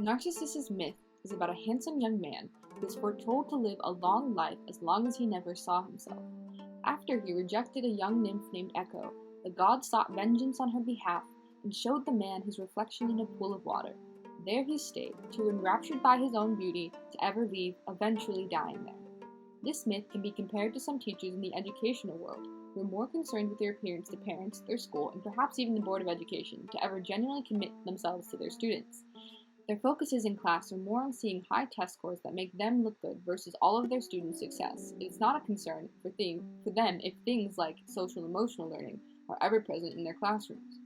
Narcissus' myth is about a handsome young man who is foretold to live a long life as long as he never saw himself. After he rejected a young nymph named Echo, the god sought vengeance on her behalf and showed the man his reflection in a pool of water. There he stayed, too enraptured by his own beauty to ever leave, eventually dying there. This myth can be compared to some teachers in the educational world who are more concerned with their appearance to parents, their school, and perhaps even the Board of Education to ever genuinely commit themselves to their students. Their focuses in class are more on seeing high test scores that make them look good versus all of their students' success. It's not a concern for them if things like social emotional learning are ever present in their classrooms.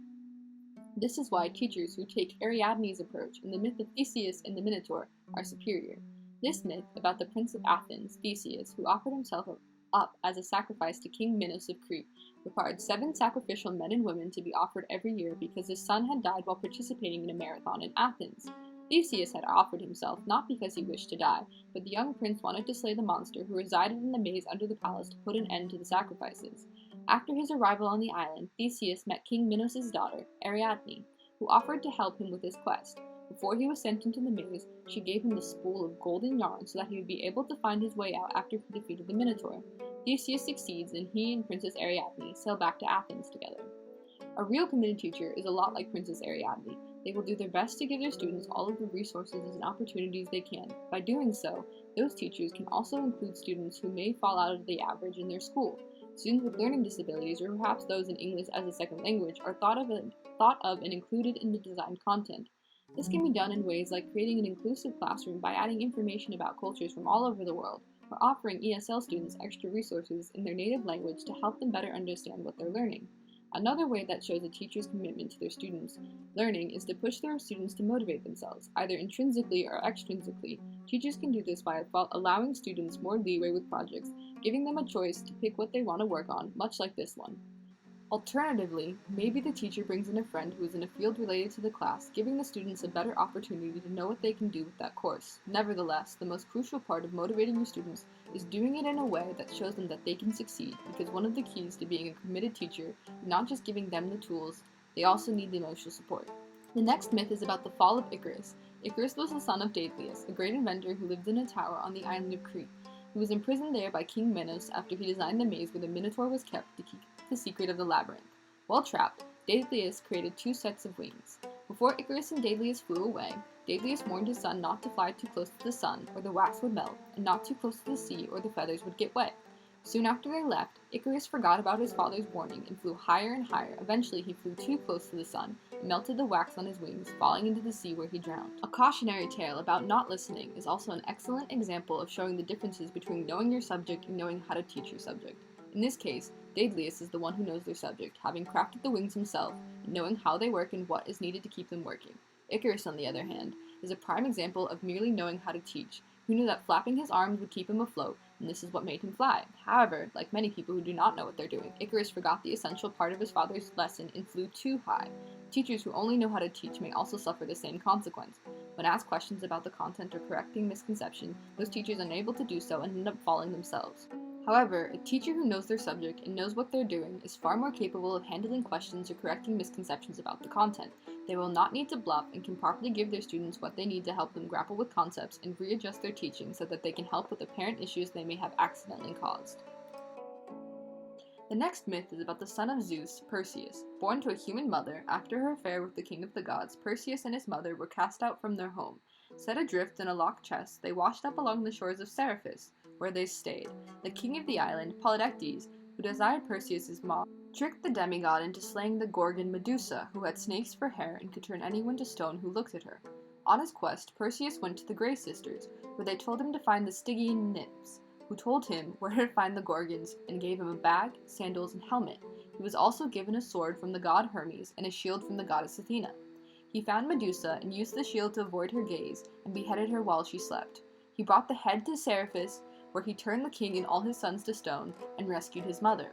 This is why teachers who take Ariadne's approach in the myth of Theseus and the Minotaur are superior. This myth, about the prince of Athens, Theseus, who offered himself up as a sacrifice to King Minos of Crete, required 7 sacrificial men and women to be offered every year because his son had died while participating in a marathon in Athens. Theseus had offered himself not because he wished to die, but the young prince wanted to slay the monster who resided in the maze under the palace to put an end to the sacrifices. After his arrival on the island, Theseus met King Minos' daughter, Ariadne, who offered to help him with his quest. Before he was sent into the maze, she gave him the spool of golden yarn so that he would be able to find his way out after he defeated the Minotaur. Theseus succeeds, and he and Princess Ariadne sail back to Athens together. A real committed teacher is a lot like Princess Ariadne. They will do their best to give their students all of the resources and opportunities they can. By doing so, those teachers can also include students who may fall out of the average in their school. Students with learning disabilities, or perhaps those in English as a second language, are thought of and included in the designed content. This can be done in ways like creating an inclusive classroom by adding information about cultures from all over the world, or offering ESL students extra resources in their native language to help them better understand what they're learning. Another way that shows a teacher's commitment to their students' learning is to push their students to motivate themselves, either intrinsically or extrinsically. Teachers can do this by allowing students more leeway with projects, giving them a choice to pick what they want to work on, much like this one. Alternatively, maybe the teacher brings in a friend who is in a field related to the class, giving the students a better opportunity to know what they can do with that course. Nevertheless, the most crucial part of motivating your students is doing it in a way that shows them that they can succeed, because one of the keys to being a committed teacher is not just giving them the tools, they also need the emotional support. The next myth is about the fall of Icarus. Icarus was the son of Daedalus, a great inventor who lived in a tower on the island of Crete. He was imprisoned there by King Minos after he designed the maze where the Minotaur was kept to keep the secret of the labyrinth. While trapped, Daedalus created 2 sets of wings. Before Icarus and Daedalus flew away, Daedalus warned his son not to fly too close to the sun, or the wax would melt, and not too close to the sea, or the feathers would get wet. Soon after they left, Icarus forgot about his father's warning and flew higher and higher. Eventually, he flew too close to the sun and melted the wax on his wings, falling into the sea where he drowned. A cautionary tale about not listening is also an excellent example of showing the differences between knowing your subject and knowing how to teach your subject. In this case, Daedalus is the one who knows their subject, having crafted the wings himself and knowing how they work and what is needed to keep them working. Icarus, on the other hand, is a prime example of merely knowing how to teach, who knew that flapping his arms would keep him afloat, and this is what made him fly. However, like many people who do not know what they're doing, Icarus forgot the essential part of his father's lesson and flew too high. Teachers who only know how to teach may also suffer the same consequence. When asked questions about the content or correcting misconception, those teachers are unable to do so and end up falling themselves. However, a teacher who knows their subject and knows what they're doing is far more capable of handling questions or correcting misconceptions about the content. They will not need to bluff and can properly give their students what they need to help them grapple with concepts and readjust their teaching so that they can help with apparent issues they may have accidentally caused. The next myth is about the son of Zeus, Perseus. Born to a human mother, after her affair with the king of the gods, Perseus and his mother were cast out from their home. Set adrift in a locked chest, they washed up along the shores of Seriphus, where they stayed. The king of the island, Polydectes, who desired Perseus' mom, tricked the demigod into slaying the Gorgon Medusa, who had snakes for hair and could turn anyone to stone who looked at her. On his quest, Perseus went to the Grey Sisters, where they told him to find the Stygian nymphs, who told him where to find the Gorgons and gave him a bag, sandals, and helmet. He was also given a sword from the god Hermes and a shield from the goddess Athena. He found Medusa and used the shield to avoid her gaze and beheaded her while she slept. He brought the head to Seriphus, where he turned the king and all his sons to stone and rescued his mother.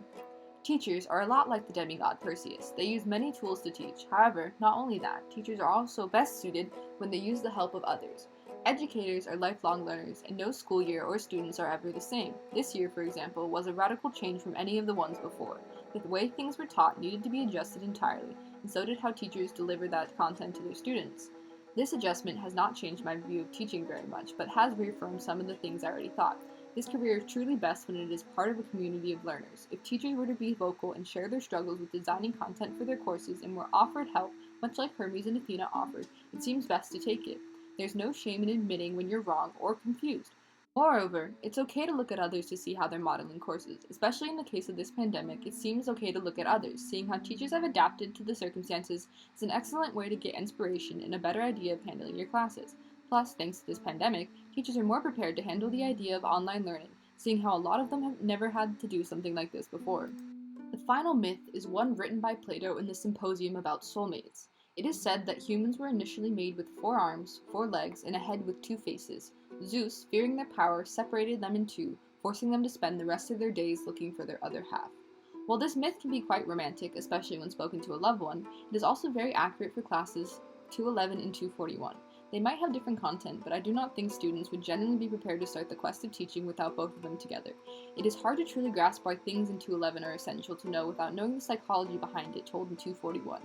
Teachers are a lot like the demigod Perseus. They use many tools to teach. However, not only that, teachers are also best suited when they use the help of others. Educators are lifelong learners, and no school year or students are ever the same. This year, for example, was a radical change from any of the ones before. The way things were taught needed to be adjusted entirely, and so did how teachers delivered that content to their students. This adjustment has not changed my view of teaching very much, but has reaffirmed some of the things I already thought. This career is truly best when it is part of a community of learners. If teachers were to be vocal and share their struggles with designing content for their courses and were offered help, much like Hermes and Athena offered, it seems best to take it. There's no shame in admitting when you're wrong or confused. Moreover, it's okay to look at others to see how they're modeling courses. Especially in the case of this pandemic, it seems okay to look at others. Seeing how teachers have adapted to the circumstances is an excellent way to get inspiration and a better idea of handling your classes. Plus, thanks to this pandemic, teachers are more prepared to handle the idea of online learning, seeing how a lot of them have never had to do something like this before. The final myth is one written by Plato in the Symposium about soulmates. It is said that humans were initially made with 4 arms, 4 legs, and a head with 2 faces. Zeus, fearing their power, separated them in two, forcing them to spend the rest of their days looking for their other half. While this myth can be quite romantic, especially when spoken to a loved one, it is also very accurate for classes 211 and 241. They might have different content, but I do not think students would genuinely be prepared to start the quest of teaching without both of them together. It is hard to truly grasp why things in 211 are essential to know without knowing the psychology behind it told in 241.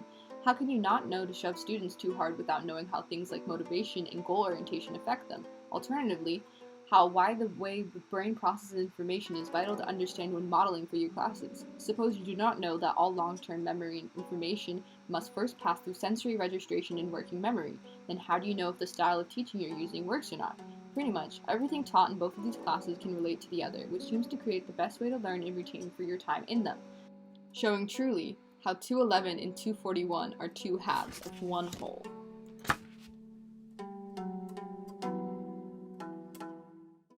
How can you not know to shove students too hard without knowing how things like motivation and goal orientation affect them? Alternatively, why the way the brain processes information is vital to understand when modeling for your classes. Suppose you do not know that all long-term memory information must first pass through sensory registration and working memory. Then how do you know if the style of teaching you're using works or not? Pretty much, everything taught in both of these classes can relate to the other, which seems to create the best way to learn and retain for your time in them, showing truly how 211 and 241 are two halves of one whole.